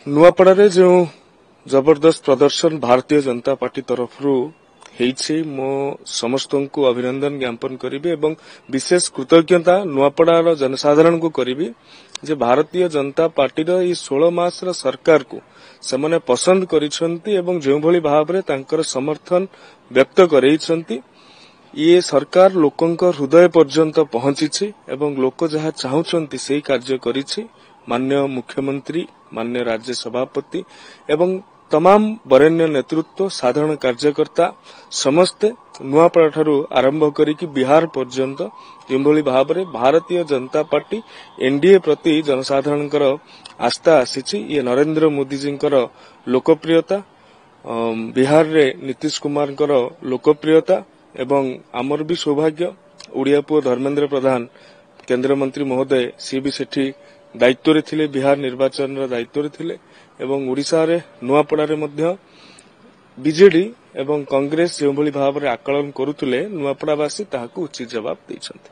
नुआपड़ारे जो जबरदस्त प्रदर्शन भारतीय जनता पार्टी तरफरू ହେଇଛି ମୁଁ ସମସ୍ତଙ୍କୁ ଅଭିନନ୍ଦନ ଜ୍ଞାପନ କରିବି ଏବଂ ବିଶେଷ କୃତଜ୍ଞତା ନୂଆପଡ଼ାର ଜନସାଧାରଣଙ୍କୁ କରିବି ଯେ ଭାରତୀୟ ଜନତା ପାର୍ଟିର ଏହି 16 ମାସର ସରକାରକୁ ସେମାନେ ପସନ୍ଦ କରିଛନ୍ତି ଏବଂ ଯେଉଁଭଳି ଭାବରେ ତାଙ୍କର ସମର୍ଥନ ବ୍ୟକ୍ତ କରେଇଛନ୍ତି ଇଏ ସରକାର ଲୋକଙ୍କ ହୃଦୟ ପର୍ଯ୍ୟନ୍ତ ପହଞ୍ଚିଛି ଏବଂ ଲୋକ ଯାହା ଚାହୁଁଛନ୍ତି ସେହି କାର୍ଯ୍ୟ କରିଛି माननीय मुख्यमंत्री माननीय राज्य सभापति एवं तमाम वरेण्य नेतृत्व साधारण कार्यकर्ता समस्ते नुआपड़ा ठारू आरंभ करिकी बिहार पर्यंत किभली भाव में भारतीय जनता पार्टी एनडीए प्रति जनसाधारणकर आस्था आसी ये नरेंद्र मोदी जी लोकप्रियता बिहार रे नीतीश कुमार लोकप्रियता एवं आमर भी सौभाग्य ओडिया पुओ धर्मेंद्र प्रधान केंद्र मंत्री महोदय सी भी सेठी दायित्व थे बिहार निर्वाचन दायित्व थे एवं ओडिशा रे नुआपड़ा रे मध्य बीजेडी एवं कांग्रेस जो भाव में आकलन करुले नुआपड़ावासी ताहाकू उचित जवाब देइछन्ति।